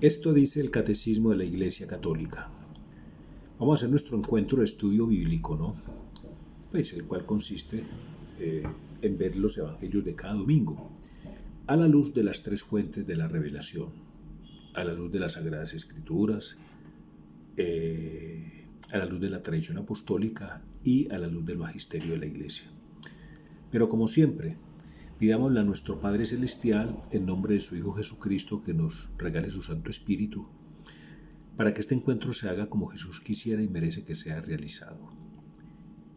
Esto dice el Catecismo de la Iglesia Católica. Vamos a hacer nuestro encuentro de estudio bíblico, ¿no? Pues el cual consiste en ver los evangelios de cada domingo, a la luz de las tres fuentes de la revelación, a la luz de las Sagradas Escrituras, a la luz de la tradición apostólica y a la luz del magisterio de la Iglesia. Pero como siempre, pidámosle a nuestro Padre Celestial, en nombre de su Hijo Jesucristo, que nos regale su Santo Espíritu, para que este encuentro se haga como Jesús quisiera y merece que sea realizado.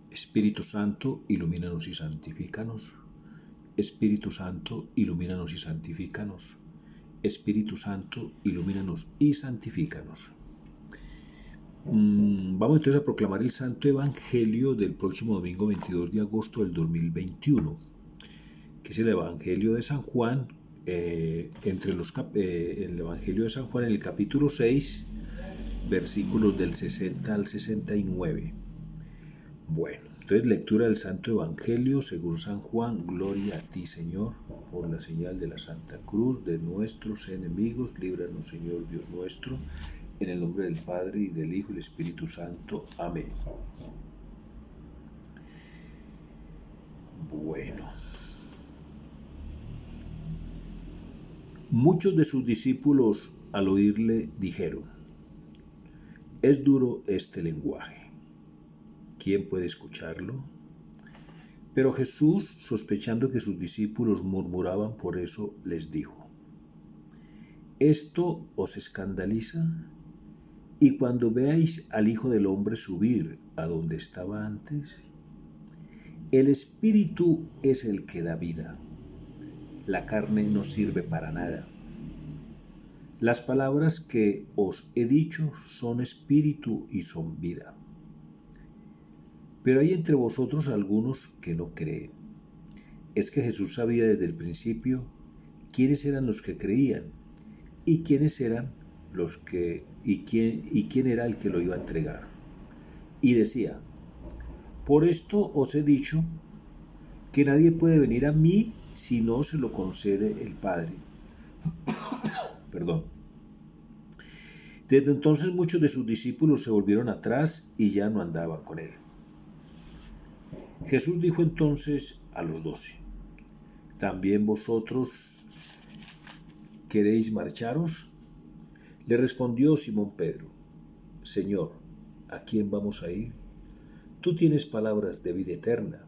Espíritu Santo, ilumínanos y santifícanos. Espíritu Santo, ilumínanos y santifícanos. Espíritu Santo, ilumínanos y santifícanos. Vamos entonces a proclamar el Santo Evangelio del próximo domingo 22 de agosto del 2021, que es el Evangelio de San Juan, el Evangelio de San Juan en el capítulo 6, versículos del 60 al 69. Bueno, entonces lectura del Santo Evangelio según San Juan. Gloria a ti, Señor, por la señal de la Santa Cruz de nuestros enemigos, líbranos, Señor Dios nuestro, en el nombre del Padre, y del Hijo, y del Espíritu Santo. Amén. Bueno. Muchos de sus discípulos al oírle dijeron: es duro este lenguaje, ¿quién puede escucharlo? Pero Jesús, sospechando que sus discípulos murmuraban por eso, les dijo: ¿esto os escandaliza? Y cuando veáis al Hijo del Hombre subir a donde estaba antes, el Espíritu es el que da vida. La carne no sirve para nada. Las palabras que os he dicho son espíritu y son vida. Pero hay entre vosotros algunos que no creen. Es que Jesús sabía desde el principio quiénes eran los que creían y quiénes eran los que y quién era el que lo iba a entregar. Y decía: por esto os he dicho que nadie puede venir a mí si no se lo concede el Padre. Perdón. Desde entonces muchos de sus discípulos se volvieron atrás y ya no andaban con él. Jesús dijo entonces a los 12: ¿también vosotros queréis marcharos? Le respondió Simón Pedro: Señor, ¿a quién vamos a ir? Tú tienes palabras de vida eterna,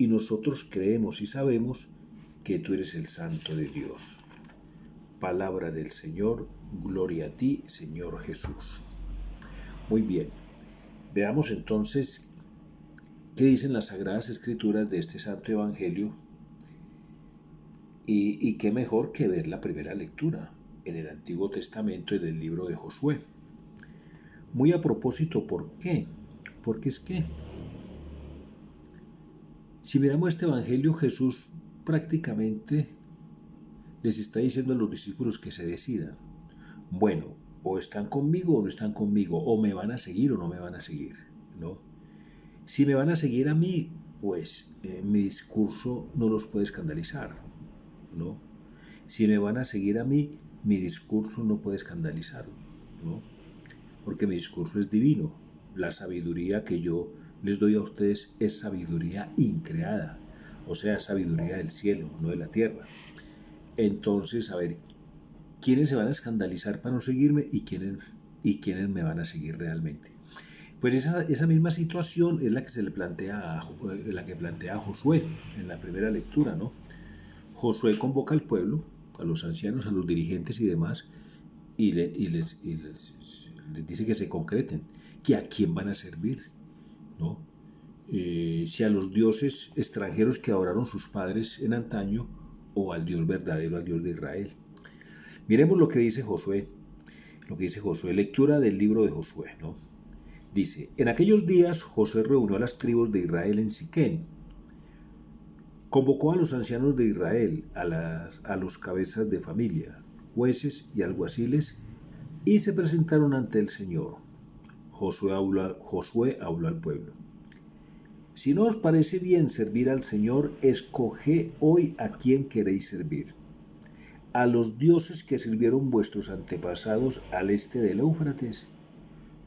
y nosotros creemos y sabemos que tú eres el Santo de Dios. Palabra del Señor, gloria a ti, Señor Jesús. Muy bien, veamos entonces qué dicen las Sagradas Escrituras de este Santo Evangelio, y qué mejor que ver la primera lectura en el Antiguo Testamento, en el libro de Josué. Muy a propósito, ¿por qué? Porque es que si miramos este Evangelio, Jesús prácticamente les está diciendo a los discípulos que se decidan. Bueno, o están conmigo o no están conmigo, o me van a seguir o no me van a seguir, ¿no? Si me van a seguir a mí, pues mi discurso no los puede escandalizar, ¿no? Si me van a seguir a mí, mi discurso no puede escandalizar, ¿no? Porque mi discurso es divino. La sabiduría que yo les doy a ustedes es sabiduría increada, o sea, sabiduría del cielo, no de la tierra. Entonces, a ver, ¿quiénes se van a escandalizar para no seguirme y quiénes me van a seguir realmente? Pues esa misma situación es la que se le plantea a Josué en la primera lectura, ¿no? Josué convoca al pueblo, a los ancianos, a los dirigentes y demás, y les dice que se concreten, que a quién van a servir, ¿no? Si a los dioses extranjeros que adoraron sus padres en antaño, o al Dios verdadero, al Dios de Israel. Miremos lo que dice Josué. Lectura del libro de Josué, ¿no? Dice: en aquellos días Josué reunió a las tribus de Israel en Siquén. Convocó a los ancianos de Israel, a los cabezas de familia, jueces y alguaciles, y se presentaron ante el Señor. Josué habló al pueblo: si no os parece bien servir al Señor, escoged hoy a quién queréis servir. a los dioses que sirvieron vuestros antepasados al este del Éufrates,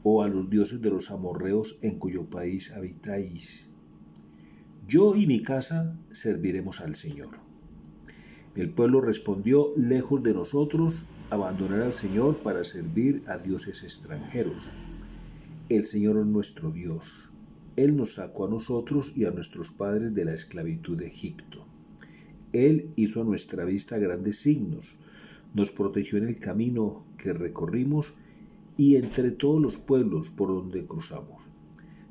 o a los dioses de los amorreos en cuyo país habitáis. Yo y mi casa serviremos al Señor. El pueblo respondió: lejos de nosotros abandonar al Señor para servir a dioses extranjeros. El Señor es nuestro Dios. Él nos sacó a nosotros y a nuestros padres de la esclavitud de Egipto. Él hizo a nuestra vista grandes signos, nos protegió en el camino que recorrimos y entre todos los pueblos por donde cruzamos.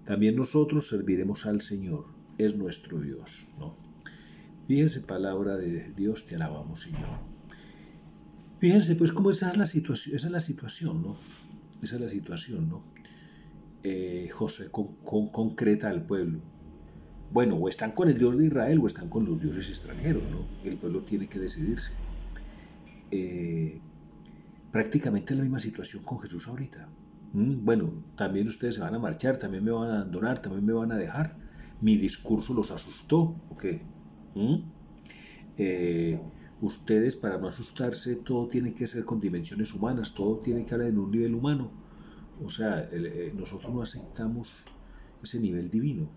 También nosotros serviremos al Señor, es nuestro Dios, ¿no? Fíjense, palabra de Dios, te alabamos, Señor. Fíjense, pues, cómo esa es la situación, ¿no? Esa es la situación, ¿no? José concreta al pueblo. Bueno, o están con el Dios de Israel o están con los dioses extranjeros, ¿no? El pueblo tiene que decidirse. Prácticamente la misma situación con Jesús ahorita. Bueno, también ustedes se van a marchar, también me van a abandonar, también me van a dejar. Mi discurso los asustó, ¿o qué? Ustedes, para no asustarse, todo tiene que ser con dimensiones humanas, todo tiene que hablar en un nivel humano. O sea, nosotros no aceptamos ese nivel divino,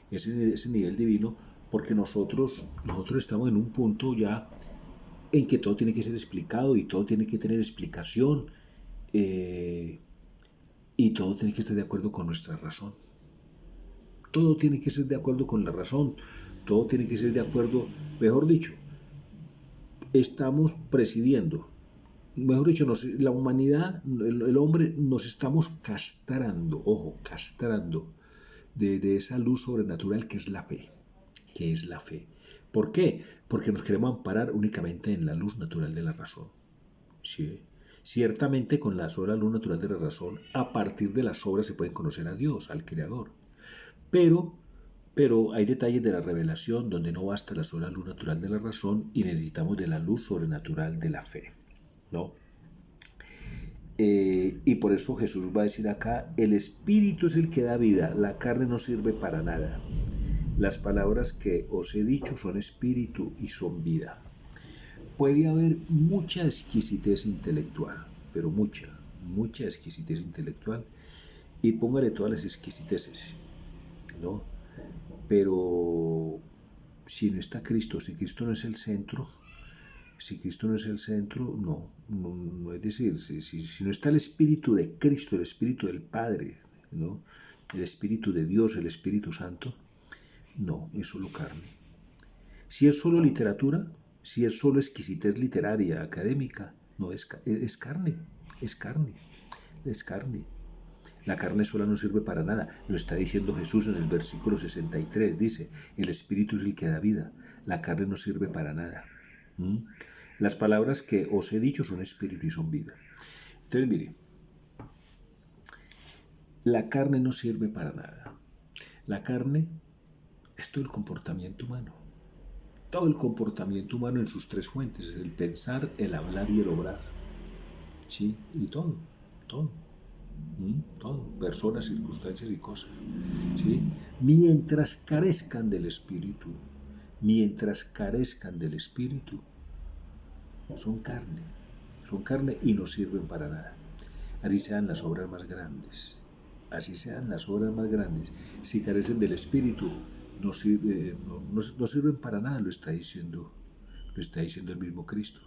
ese nivel divino, porque nosotros estamos en un punto ya en que todo tiene que ser explicado y todo tiene que tener explicación, y todo tiene que estar de acuerdo con nuestra razón. Todo tiene que ser de acuerdo con la razón, todo tiene que ser de acuerdo, mejor dicho, estamos presidiendo, mejor dicho, la humanidad, el hombre, nos estamos castrando, ojo, castrando de esa luz sobrenatural que es la fe, ¿Por qué? Porque nos queremos amparar únicamente en la luz natural de la razón. ¿Sí? Ciertamente con la sola luz natural de la razón, a partir de las obras se pueden conocer a Dios, al Creador. Pero hay detalles de la revelación donde no basta la sola luz natural de la razón y necesitamos de la luz sobrenatural de la fe, ¿no? Y por eso Jesús va a decir acá: el Espíritu es el que da vida, la carne no sirve para nada. Las palabras que os he dicho son espíritu y son vida. Puede haber mucha exquisitez intelectual, pero mucha exquisitez intelectual, y póngale todas las exquisiteces, ¿no? Pero si no está Cristo, si Cristo no es el centro, no es decir, si no está el Espíritu de Cristo, el Espíritu del Padre, ¿no? El Espíritu de Dios, el Espíritu Santo, no, es solo carne. Si es solo literatura, si es solo exquisitez literaria, académica, no, es carne. La carne sola no sirve para nada. Lo está diciendo Jesús en el versículo 63. Dice: el Espíritu es el que da vida, la carne no sirve para nada. Las palabras que os he dicho son espíritu y son vida. Entonces, mire, la carne no sirve para nada. La carne es todo el comportamiento humano. Todo el comportamiento humano en sus tres fuentes: el pensar, el hablar y el obrar. ¿Sí? Y todo. Todo, personas, circunstancias y cosas, ¿sí? Mientras carezcan del Espíritu, son carne y no sirven para nada. Así sean las obras más grandes, si carecen del Espíritu, no sirven para nada. Lo está diciendo el mismo Cristo.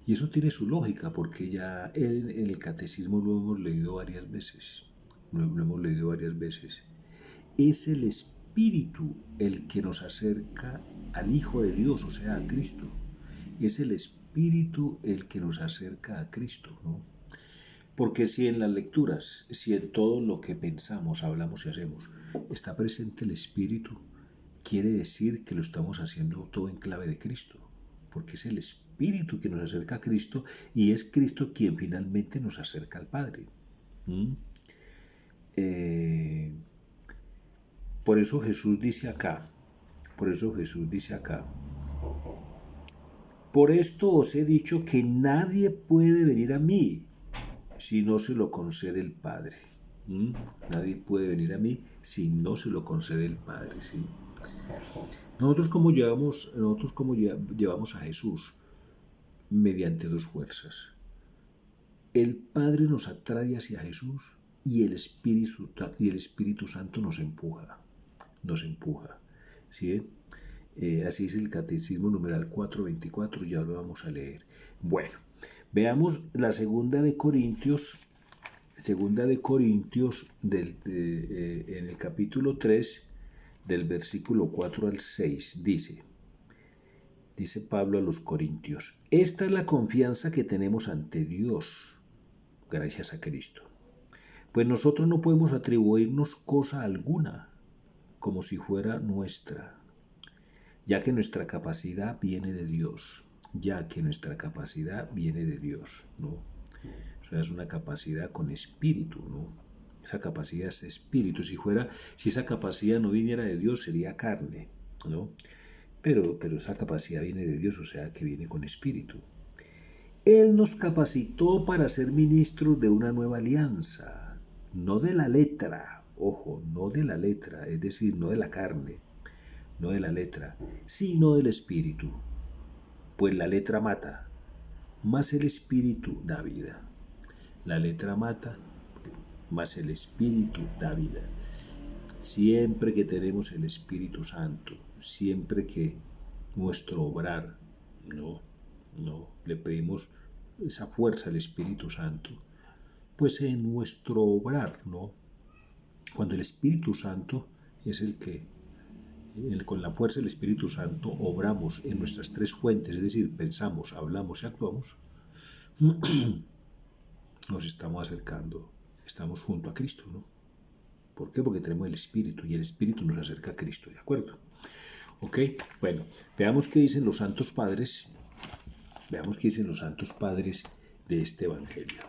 Y eso tiene su lógica, porque ya en el catecismo lo hemos leído varias veces. Es el Espíritu el que nos acerca al Hijo de Dios, o sea, a Cristo. Es el Espíritu el que nos acerca a Cristo, ¿no? Porque si en las lecturas, si en todo lo que pensamos, hablamos y hacemos, está presente el Espíritu, quiere decir que lo estamos haciendo todo en clave de Cristo, porque es el Espíritu que nos acerca a Cristo y es Cristo quien finalmente nos acerca al Padre. Por eso Jesús dice acá, por esto os he dicho que nadie puede venir a mí si no se lo concede el Padre. Nadie puede venir a mí si no se lo concede el Padre, ¿sí? Nosotros como llevamos a Jesús, mediante dos fuerzas. El Padre nos atrae hacia Jesús y el Espíritu Santo nos empuja. ¿Sí? Así es el Catecismo numeral 424, ya lo vamos a leer. Bueno, veamos la segunda de Corintios en el capítulo 3, del versículo 4 al 6, dice Pablo a los Corintios: esta es la confianza que tenemos ante Dios, gracias a Cristo. Pues nosotros no podemos atribuirnos cosa alguna como si fuera nuestra, ya que nuestra capacidad viene de Dios, ¿no? O sea, es una capacidad con espíritu, ¿no? Esa capacidad es espíritu. Si esa capacidad no viniera de Dios, sería carne, ¿no? Pero esa capacidad viene de Dios, o sea, que viene con espíritu. Él nos capacitó para ser ministros de una nueva alianza, no de la letra, ojo, no de la letra, es decir, no de la carne, no de la letra, sino del espíritu. Pues la letra mata, mas el espíritu da vida. La letra mata, mas el espíritu da vida. Siempre que tenemos el Espíritu Santo, siempre que nuestro obrar, no le pedimos esa fuerza al Espíritu Santo, pues en nuestro obrar, ¿no? Cuando el Espíritu Santo es el que, con la fuerza del Espíritu Santo, obramos en nuestras tres fuentes, es decir, pensamos, hablamos y actuamos, nos estamos acercando, estamos junto a Cristo, ¿no? ¿Por qué? Porque tenemos el Espíritu y el Espíritu nos acerca a Cristo, ¿de acuerdo? Ok, bueno, veamos qué dicen los santos padres. Veamos qué dicen los santos padres de este Evangelio.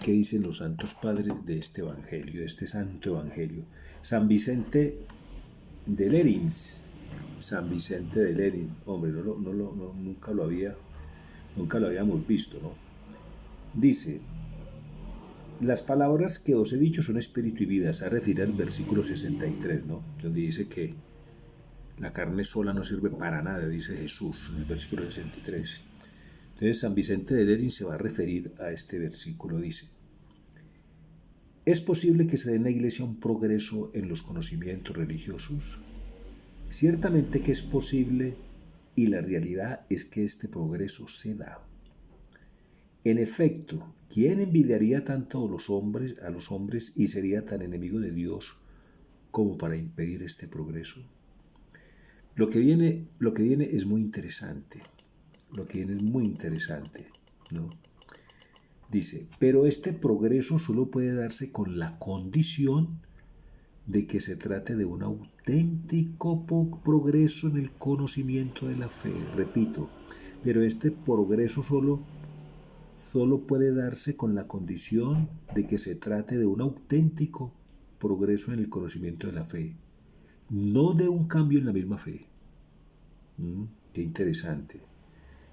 ¿Qué dicen los santos padres de este Evangelio, de este santo Evangelio? San Vicente de Lerins. Hombre, nunca lo habíamos visto, ¿no? Dice: las palabras que os he dicho son espíritu y vida. Se refiere al versículo 63, ¿no? Donde dice que la carne sola no sirve para nada, dice Jesús en el versículo 63. Entonces San Vicente de Lerins se va a referir a este versículo. Dice: ¿es posible que se dé en la Iglesia un progreso en los conocimientos religiosos? Ciertamente que es posible, y la realidad es que este progreso se da. En efecto, ¿quién envidiaría tanto a los hombres y sería tan enemigo de Dios como para impedir este progreso? Lo que viene es muy interesante. ¿No? Dice: pero este progreso solo puede darse con la condición de que se trate de un auténtico progreso en el conocimiento de la fe. Repito, pero este progreso solo puede darse con la condición de que se trate de un auténtico progreso en el conocimiento de la fe, no de un cambio en la misma fe. Qué interesante.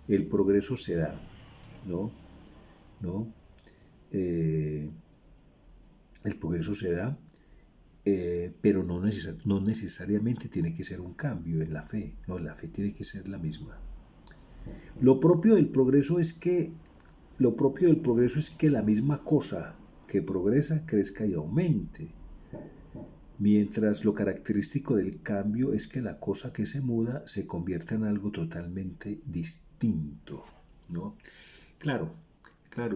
El progreso se da, ¿no? El progreso se da, pero no necesariamente tiene que ser un cambio en la fe. No, la fe tiene que ser la misma. Lo propio del progreso es que la misma cosa que progresa crezca y aumente, mientras lo característico del cambio es que la cosa que se muda se convierta en algo totalmente distinto, ¿no? Claro,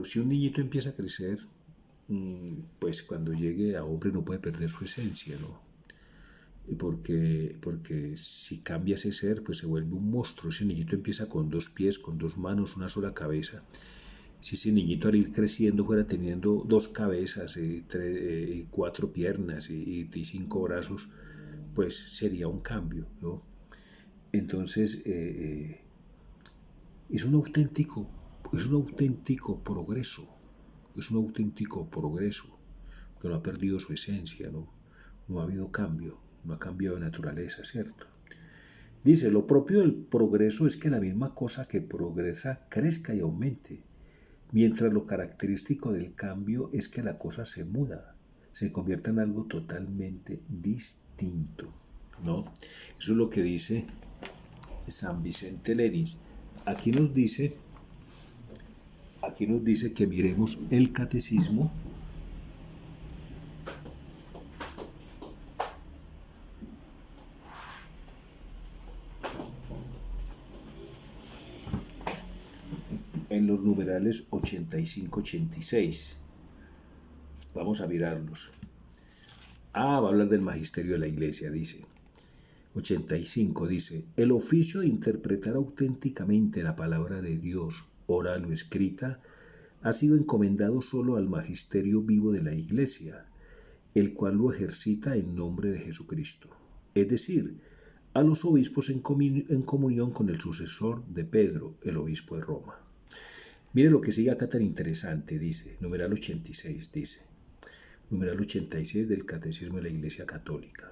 si un niñito empieza a crecer, pues cuando llegue a hombre no puede perder su esencia, ¿no? Porque si cambia ese ser, pues se vuelve un monstruo. Ese niñito empieza con 2 pies, con 2 manos, una sola cabeza. Si ese niñito al ir creciendo fuera teniendo 2 cabezas, 4 piernas y 5 brazos, pues sería un cambio, ¿no? Entonces es un auténtico progreso. Que no ha perdido su esencia, no ha habido cambio, no ha cambiado de naturaleza, ¿cierto? Dice: lo propio del progreso es que la misma cosa que progresa crezca y aumente, mientras lo característico del cambio es que la cosa se muda, se convierta en algo totalmente distinto, ¿no? Eso es lo que dice San Vicente Lerins. aquí nos dice que miremos el catecismo. En los numerales 85-86. Vamos a mirarlos. Va a hablar del magisterio de la Iglesia, dice. 85 dice: el oficio de interpretar auténticamente la palabra de Dios, oral o escrita, ha sido encomendado solo al magisterio vivo de la Iglesia, el cual lo ejercita en nombre de Jesucristo, es decir, a los obispos en comunión con el sucesor de Pedro, el obispo de Roma. Mire lo que sigue acá tan interesante, dice, numeral 86, dice, numeral 86 del Catecismo de la Iglesia Católica.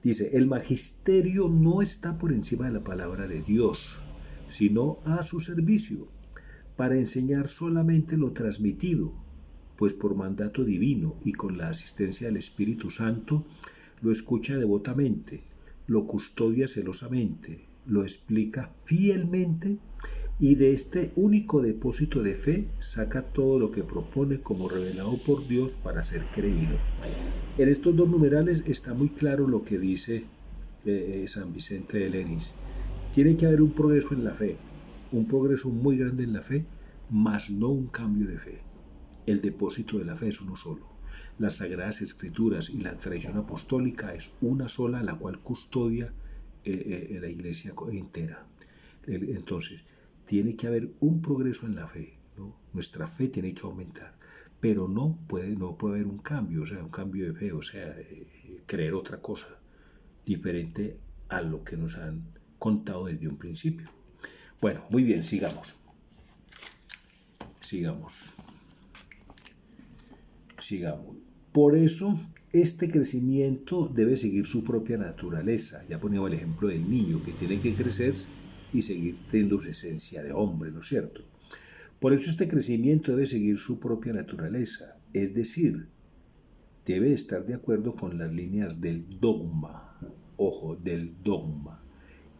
Dice: el magisterio no está por encima de la palabra de Dios, sino a su servicio, para enseñar solamente lo transmitido, pues por mandato divino y con la asistencia del Espíritu Santo, lo escucha devotamente, lo custodia celosamente, lo explica fielmente y de este único depósito de fe saca todo lo que propone como revelado por Dios para ser creído. En estos dos numerales está muy claro lo que dice San Vicente de Leris. Tiene que haber un progreso en la fe, un progreso muy grande en la fe, mas no un cambio de fe. El depósito de la fe es uno solo. Las Sagradas Escrituras y la tradición apostólica es una sola, la cual custodia la Iglesia entera. Entonces, tiene que haber un progreso en la fe, ¿no? Nuestra fe tiene que aumentar, pero no puede haber un cambio, o sea, un cambio de fe, o sea, creer otra cosa diferente a lo que nos han contado desde un principio. Bueno, muy bien, sigamos. Por eso, este crecimiento debe seguir su propia naturaleza. Ya ponía el ejemplo del niño, que tiene que crecer y seguir teniendo su esencia de hombre, ¿no es cierto? Por eso este crecimiento debe seguir su propia naturaleza, es decir, debe estar de acuerdo con las líneas del dogma, ojo, del dogma,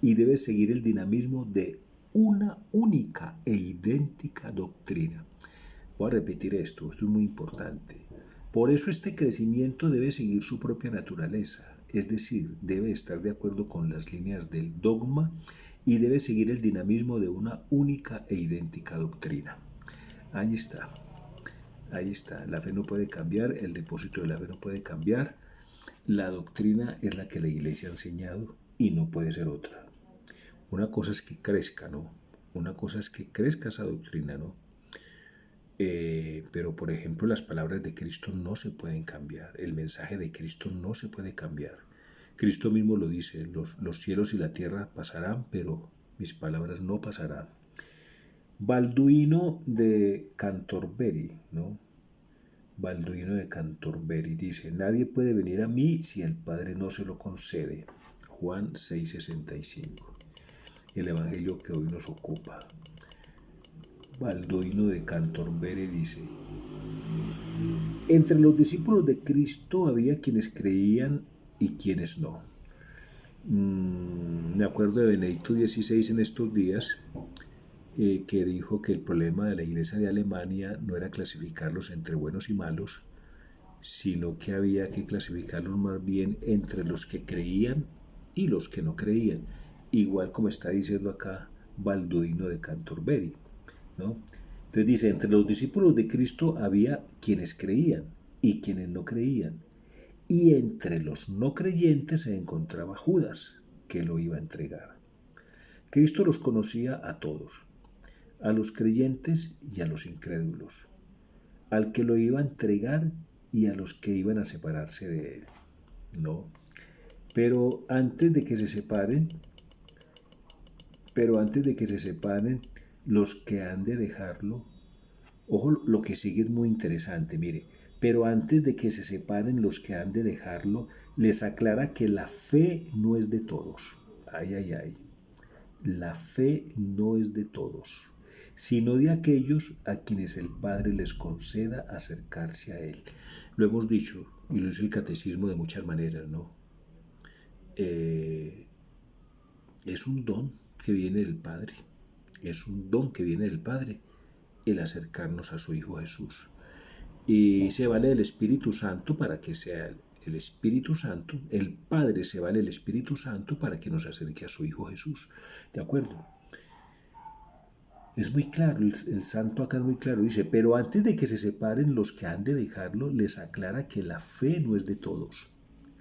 y debe seguir el dinamismo de una única e idéntica doctrina. Voy a repetir esto es muy importante. Por eso este crecimiento debe seguir su propia naturaleza, es decir, debe estar de acuerdo con las líneas del dogma y debe seguir el dinamismo de una única e idéntica doctrina. Ahí está. La fe no puede cambiar, el depósito de la fe no puede cambiar. La doctrina es la que la Iglesia ha enseñado y no puede ser otra. Una cosa es que crezca, ¿no? Una cosa es que crezca esa doctrina, ¿no? Pero, por ejemplo, las palabras de Cristo no se pueden cambiar. El mensaje de Cristo no se puede cambiar. Cristo mismo lo dice: los cielos y la tierra pasarán, pero mis palabras no pasarán. Balduino de Cantorberi, ¿no? Balduino de Cantorberi dice: nadie puede venir a mí si el Padre no se lo concede. Juan 6:65. El evangelio que hoy nos ocupa. Balduino de Cantorberi dice: entre los discípulos de Cristo había quienes creían y quienes no. Me acuerdo de Benedicto XVI en estos días, que dijo que el problema de la Iglesia de Alemania no era clasificarlos entre buenos y malos, sino que había que clasificarlos más bien entre los que creían y los que no creían, igual como está diciendo acá Balduino de Cantorberi, ¿no? Entonces dice: entre los discípulos de Cristo había quienes creían y quienes no creían, y entre los no creyentes se encontraba Judas, que lo iba a entregar. Cristo los conocía a todos, a los creyentes y a los incrédulos, al que lo iba a entregar y a los que iban a separarse de él, ¿no? Pero antes de que se separen, los que han de dejarlo, ojo, lo que sigue es muy interesante, mire, pero antes de que se separen los que han de dejarlo, les aclara que la fe no es de todos. La fe no es de todos, sino de aquellos a quienes el Padre les conceda acercarse a Él. Lo hemos dicho, y lo dice el catecismo de muchas maneras, ¿no? Es un don que viene del Padre. Es un don que viene del Padre, el acercarnos a su Hijo Jesús. Y se vale el Espíritu Santo para que sea el Espíritu Santo, el Padre se vale el Espíritu Santo para que nos acerque a su Hijo Jesús. ¿De acuerdo? Es muy claro, el santo acá es muy claro, dice, pero antes de que se separen los que han de dejarlo, les aclara que la fe no es de todos.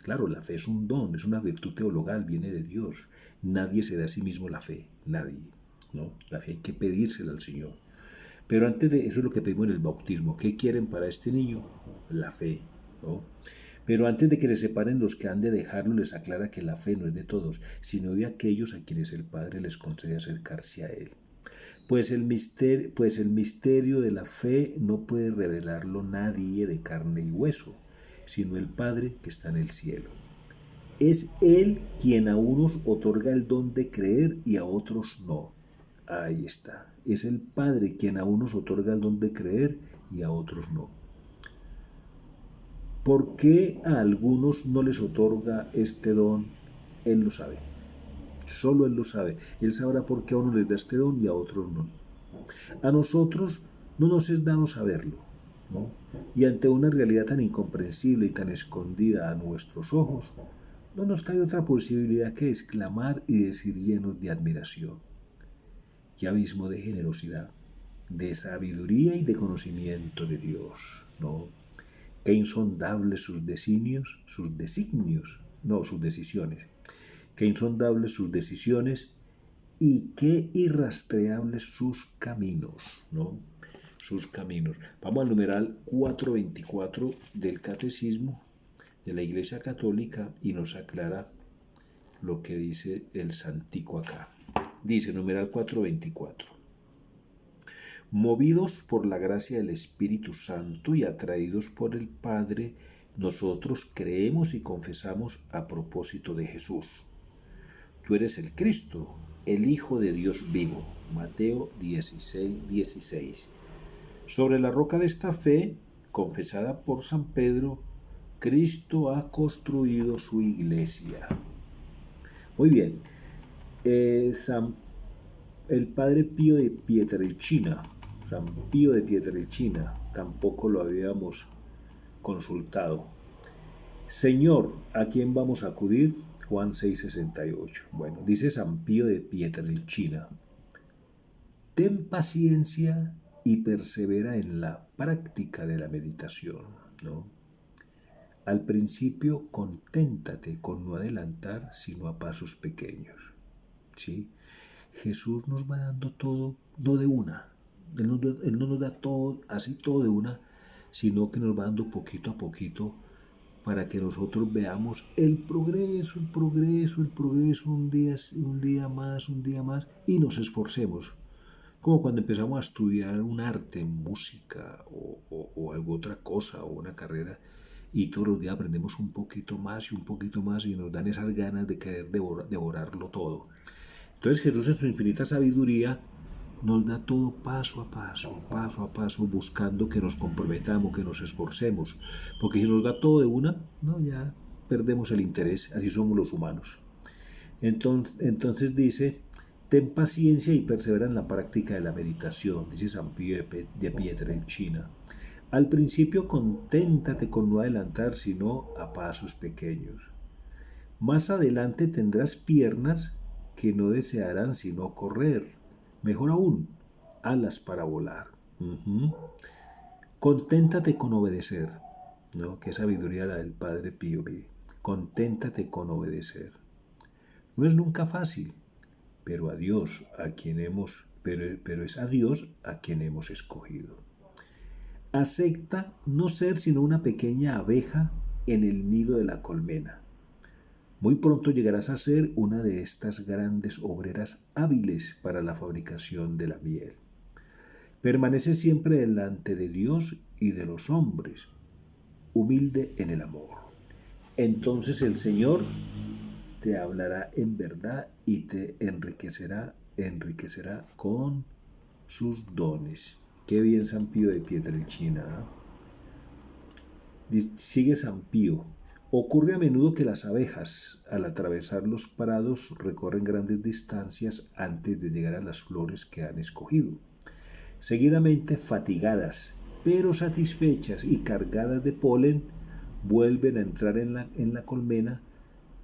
Claro, la fe es un don, es una virtud teologal, viene de Dios. Nadie se da a sí mismo la fe, nadie. ¿No? La fe hay que pedírsela al Señor. Pero antes de eso es lo que pedimos en el bautismo. ¿Qué quieren para este niño? La fe. ¿No? Pero antes de que se separen los que han de dejarlo, les aclara que la fe no es de todos, sino de aquellos a quienes el Padre les concede acercarse a Él. Pues el misterio de la fe no puede revelarlo nadie de carne y hueso, sino el Padre que está en el cielo. Es Él quien a unos otorga el don de creer y a otros no. Ahí está. Es el Padre quien a unos otorga el don de creer y a otros no. ¿Por qué a algunos no les otorga este don? Él lo sabe. Solo Él lo sabe. Él sabrá por qué a unos les da este don y a otros no. A nosotros no nos es dado saberlo, ¿no? Y ante una realidad tan incomprensible y tan escondida a nuestros ojos, no nos cabe otra posibilidad que exclamar y decir llenos de admiración. ¡Qué abismo de generosidad, de sabiduría y de conocimiento de Dios! ¿No? ¡Qué insondables sus designios! Sus decisiones. ¡Qué insondables sus decisiones! Y qué irrastreables sus caminos, ¿no? Sus caminos. Vamos al numeral 424 del Catecismo de la Iglesia Católica y nos aclara lo que dice el santico acá. Dice, numeral 424. Movidos por la gracia del Espíritu Santo y atraídos por el Padre, nosotros creemos y confesamos a propósito de Jesús. Tú eres el Cristo, el Hijo de Dios vivo. Mateo 16:16. Sobre la roca de esta fe, confesada por San Pedro, Cristo ha construido su iglesia. Muy bien. El padre Pío de Pietrelcina, San Pío de Pietrelcina, tampoco lo habíamos consultado. Señor, ¿a quién vamos a acudir? Juan 6:68. Bueno, dice San Pío de Pietrelcina, ten paciencia y persevera en la práctica de la meditación, ¿no? Al principio, conténtate con no adelantar, sino a pasos pequeños, ¿sí? Jesús nos va dando todo, no de una. Él no nos da todo, así todo de una, sino que nos va dando poquito a poquito para que nosotros veamos el progreso, un día más, y nos esforcemos. Como cuando empezamos a estudiar un arte, música o algo otra cosa, o una carrera, y todos los días aprendemos un poquito más y nos dan esas ganas de querer devorarlo todo. Entonces Jesús en su infinita sabiduría nos da todo paso a paso, buscando que nos comprometamos, que nos esforcemos, porque si nos da todo de una, no, ya perdemos el interés, así somos los humanos. Entonces dice, ten paciencia y persevera en la práctica de la meditación, dice San Pío de Pietrelcina. Al principio conténtate con no adelantar, sino a pasos pequeños. Más adelante tendrás piernas que no desearán sino correr. Mejor aún, alas para volar. Conténtate con obedecer, ¿no? Qué sabiduría la del Padre Pío. Conténtate con obedecer. No es nunca fácil, pero es a Dios a quien hemos escogido. Acepta no ser sino una pequeña abeja en el nido de la colmena. Muy pronto llegarás a ser una de estas grandes obreras hábiles para la fabricación de la miel. Permanece siempre delante de Dios y de los hombres, humilde en el amor. Entonces el Señor te hablará en verdad y te enriquecerá con sus dones. Qué bien San Pío de Pietrelcina. Sigue San Pío. Ocurre a menudo que las abejas, al atravesar los prados, recorren grandes distancias antes de llegar a las flores que han escogido. Seguidamente, fatigadas, pero satisfechas y cargadas de polen, vuelven a entrar en la colmena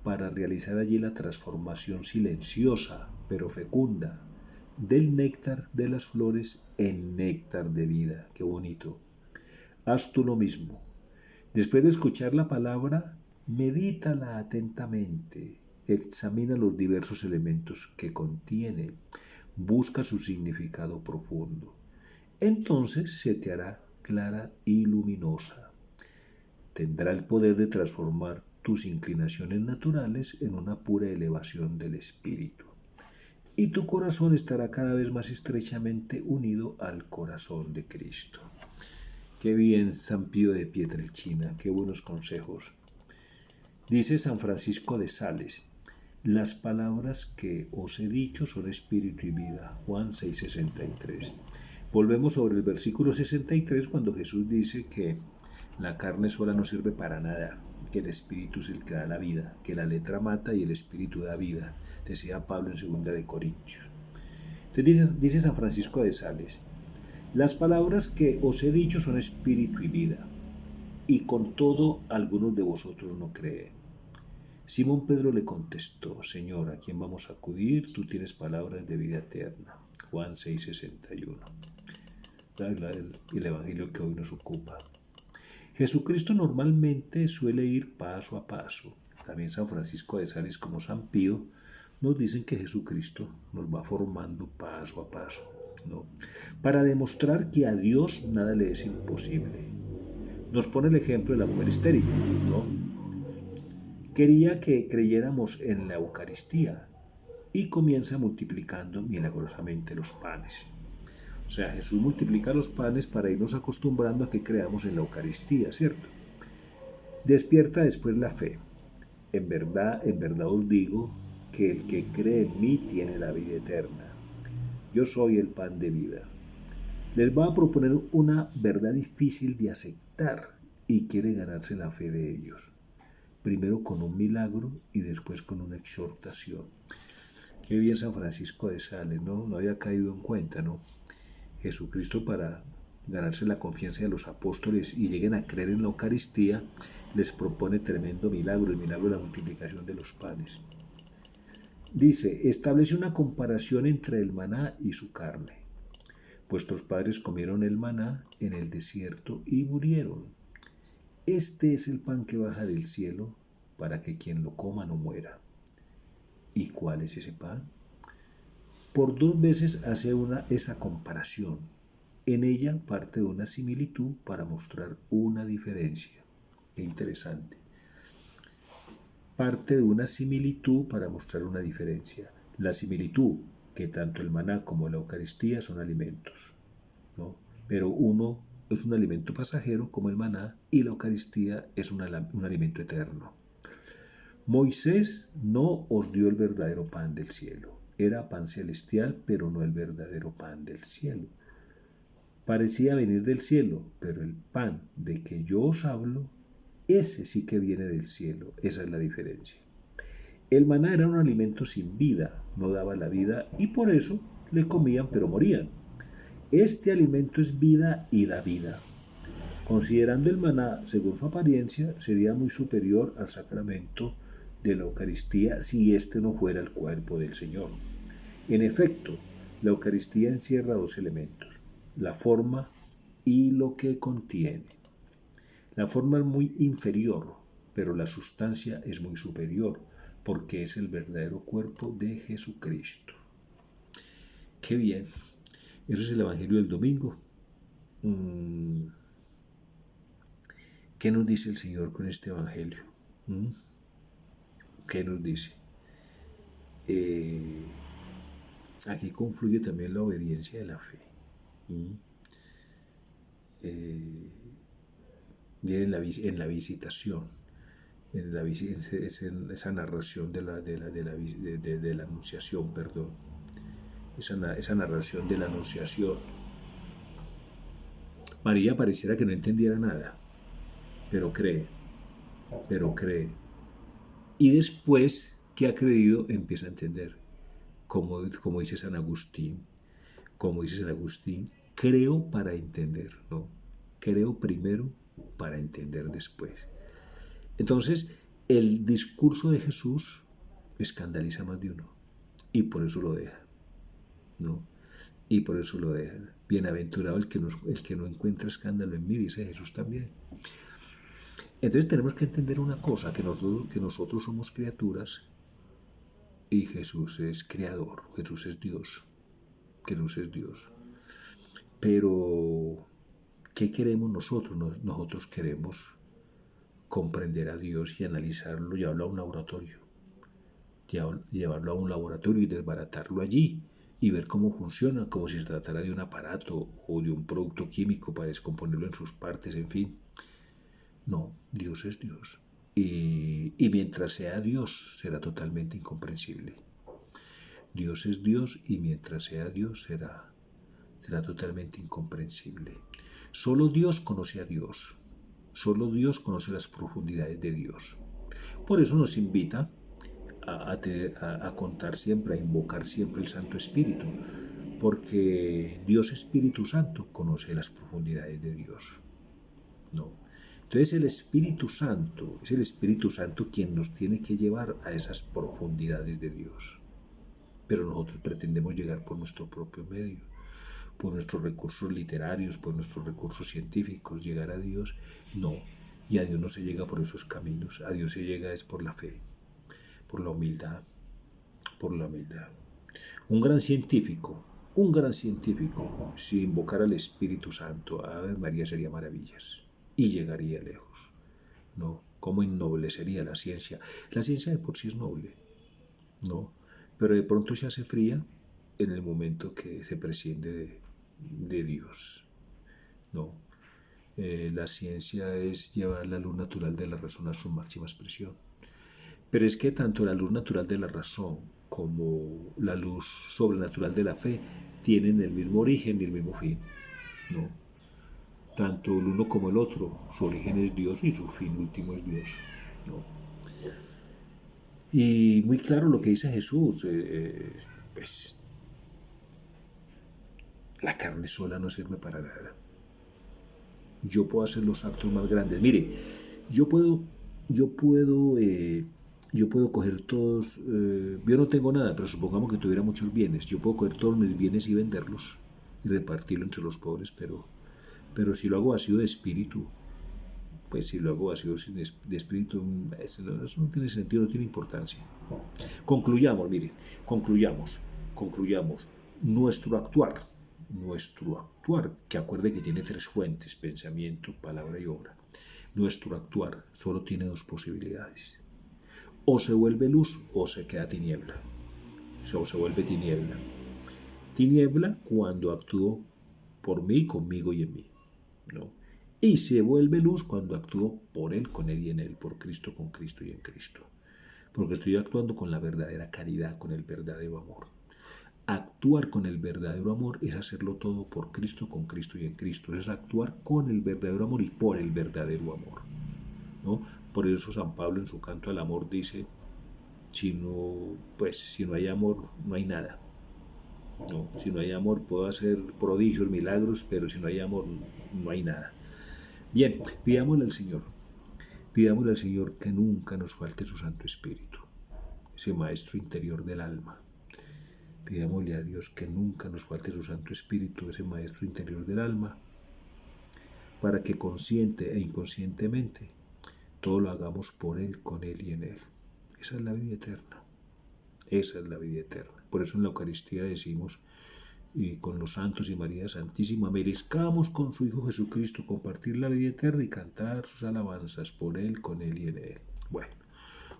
para realizar allí la transformación silenciosa, pero fecunda, del néctar de las flores en néctar de vida. Qué bonito. Haz tú lo mismo. Después de escuchar la palabra, medítala atentamente, examina los diversos elementos que contiene, busca su significado profundo. Entonces se te hará clara y luminosa. Tendrá el poder de transformar tus inclinaciones naturales en una pura elevación del espíritu. Y tu corazón estará cada vez más estrechamente unido al corazón de Cristo. Qué bien, San Pío de Pietrelcina, qué buenos consejos. Dice San Francisco de Sales: las palabras que os he dicho son espíritu y vida. Juan 6:63. Volvemos sobre el versículo 63 cuando Jesús dice que la carne sola no sirve para nada, que el espíritu es el que da la vida, que la letra mata y el espíritu da vida, decía Pablo en 2 de Corintios. Entonces dice San Francisco de Sales: las palabras que os he dicho son espíritu y vida, y con todo algunos de vosotros no creen. Simón Pedro le contestó: Señor, ¿a quién vamos a acudir? Tú tienes palabras de vida eterna. Juan 6:61. El evangelio que hoy nos ocupa. Jesucristo normalmente suele ir paso a paso. También San Francisco de Sales, como San Pío, nos dicen que Jesucristo nos va formando paso a paso, ¿no? Para demostrar que a Dios nada le es imposible. Nos pone el ejemplo de la mujer estéril, ¿no? Quería que creyéramos en la Eucaristía y comienza multiplicando milagrosamente los panes. O sea, Jesús multiplica los panes para irnos acostumbrando a que creamos en la Eucaristía, ¿cierto? Despierta después la fe. En verdad os digo que el que cree en mí tiene la vida eterna. Yo soy el pan de vida. Les va a proponer una verdad difícil de aceptar y quiere ganarse la fe de ellos. Primero con un milagro y después con una exhortación. Qué bien San Francisco de Sales, ¿no? No había caído en cuenta, ¿no? Jesucristo, para ganarse la confianza de los apóstoles y lleguen a creer en la Eucaristía, les propone tremendo milagro, el milagro de la multiplicación de los panes. Dice: establece una comparación entre el maná y su carne. Vuestros padres comieron el maná en el desierto y murieron. Este es el pan que baja del cielo para que quien lo coma no muera. ¿Y cuál es ese pan? Por 2 veces hace esa comparación. En ella parte de una similitud para mostrar una diferencia. Qué interesante. Parte de una similitud para mostrar una diferencia. La similitud, que tanto el maná como la Eucaristía son alimentos, ¿no? Pero uno es un alimento pasajero como el maná y la Eucaristía es un alimento eterno. Moisés no os dio el verdadero pan del cielo. Era pan celestial, pero no el verdadero pan del cielo. Parecía venir del cielo, pero el pan de que yo os hablo, ese sí que viene del cielo. Esa es la diferencia. El maná era un alimento sin vida, no daba la vida y por eso le comían pero morían. Este alimento es vida y da vida. Considerando el maná según su apariencia, sería muy superior al sacramento de la Eucaristía si este no fuera el cuerpo del Señor. En efecto, la Eucaristía encierra 2 elementos: la forma y lo que contiene. La forma es muy inferior, pero la sustancia es muy superior, porque es el verdadero cuerpo de Jesucristo. ¡Qué bien! Eso es el Evangelio del domingo. ¿Qué nos dice el Señor con este Evangelio? ¿Qué nos dice? Aquí confluye también la obediencia de la fe. Viene en la visitación, en esa narración de la anunciación, perdón. Esa narración de la anunciación. María pareciera que no entendiera nada, pero cree. pero cree. Y después que ha creído, empieza a entender. Como dice San Agustín, creo para entender, ¿no? Creo primero para entender después. Entonces, el discurso de Jesús escandaliza a más de uno y por eso lo deja, ¿no? Y por eso lo deja. Bienaventurado el que no encuentra escándalo en mí, dice Jesús también. Entonces tenemos que entender una cosa, que nosotros somos criaturas y Jesús es creador, Jesús es Dios, Jesús es Dios. Pero, ¿qué queremos nosotros? Nosotros queremos comprender a Dios y analizarlo, llevarlo a un laboratorio, y desbaratarlo allí y ver cómo funciona, como si se tratara de un aparato o de un producto químico para descomponerlo en sus partes, en fin. No, Dios es Dios. Y mientras sea Dios, será totalmente incomprensible. Dios es Dios y mientras sea Dios, será totalmente incomprensible. Solo Dios conoce a Dios. Solo Dios conoce las profundidades de Dios. Por eso nos invita a contar siempre, a invocar siempre el Santo Espíritu, porque Dios Espíritu Santo conoce las profundidades de Dios. No. Entonces es el Espíritu Santo quien nos tiene que llevar a esas profundidades de Dios. Pero nosotros pretendemos llegar por nuestro propio medio, por nuestros recursos literarios, por nuestros recursos científicos, llegar a Dios. No, y a Dios no se llega por esos caminos, a Dios se llega es por la fe, por la humildad, por la humildad. Un gran científico, si invocara al Espíritu Santo, Ave María sería maravillas y llegaría lejos. ¿No? ¿Cómo ennoblecería la ciencia? La ciencia de por sí es noble, ¿no? Pero de pronto se hace fría en el momento que se prescinde de Dios, ¿no? La ciencia es llevar la luz natural de la razón a su máxima expresión. Pero es que tanto la luz natural de la razón como la luz sobrenatural de la fe tienen el mismo origen y el mismo fin, ¿no? Tanto el uno como el otro, su origen es Dios y su fin último es Dios, ¿no? Y muy claro lo que dice Jesús, pues la carne sola no sirve para nada. Yo puedo hacer los actos más grandes. Mire, yo puedo, yo puedo, eh, yo puedo coger todos, yo no tengo nada, pero supongamos que tuviera muchos bienes. Yo puedo coger todos mis bienes y venderlos y repartirlo entre los pobres, pero si lo hago vacío de espíritu, pues si lo hago vacío de espíritu, eso no tiene sentido, no tiene importancia. Concluyamos, mire, concluyamos. Nuestro actuar, que acuerde que tiene tres fuentes, pensamiento, palabra y obra. Nuestro actuar solo tiene dos posibilidades. O se vuelve luz o se queda tiniebla. O se vuelve tiniebla. Tiniebla cuando actúo por mí, conmigo y en mí, ¿no? Y se vuelve luz cuando actúo por Él, con Él y en Él, por Cristo, con Cristo y en Cristo. Porque estoy actuando con la verdadera caridad, con el verdadero amor. Actuar con el verdadero amor es hacerlo todo por Cristo, con Cristo y en Cristo. Es actuar con el verdadero amor y por el verdadero amor, ¿no? Por eso San Pablo en su canto al amor dice, si no hay amor, no hay nada. No, si no hay amor puedo hacer prodigios, milagros, pero si no hay amor, no hay nada. Bien, pidámosle al Señor que nunca nos falte su Santo Espíritu, ese maestro interior del alma. Pidámosle a Dios que nunca nos falte su Santo Espíritu, ese maestro interior del alma, para que consciente e inconscientemente todo lo hagamos por Él, con Él y en Él. Esa es la vida eterna. Esa es la vida eterna. Por eso en la Eucaristía decimos, y con los santos y María Santísima, merezcamos con su Hijo Jesucristo compartir la vida eterna y cantar sus alabanzas por Él, con Él y en Él. Bueno,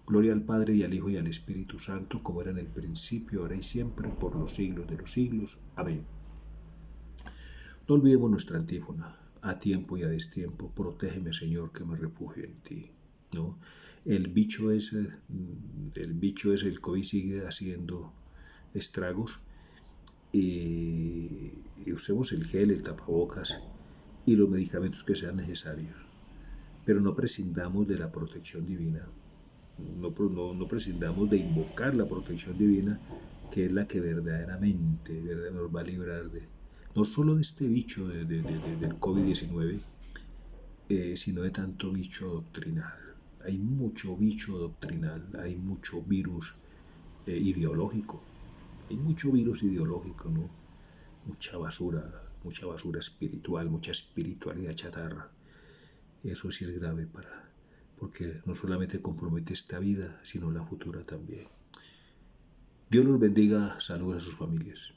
gloria al Padre y al Hijo y al Espíritu Santo, como era en el principio, ahora y siempre, por los siglos de los siglos. Amén. No olvidemos nuestra antífona, a tiempo y a destiempo, protégeme, Señor, que me refugio en ti, ¿no? El bicho ese, el COVID sigue haciendo estragos, y usemos el gel, el tapabocas y los medicamentos que sean necesarios. pero no prescindamos de la protección divina. No prescindamos de invocar la protección divina, que es la que verdaderamente nos va a librar no solo de este bicho del COVID-19, sino de tanto bicho doctrinal. Hay mucho bicho doctrinal, hay mucho virus ideológico, hay mucho virus ideológico, ¿no? Mucha basura espiritual, mucha espiritualidad chatarra. Eso sí es grave porque no solamente compromete esta vida, sino la futura también. Dios los bendiga, saludos a sus familias.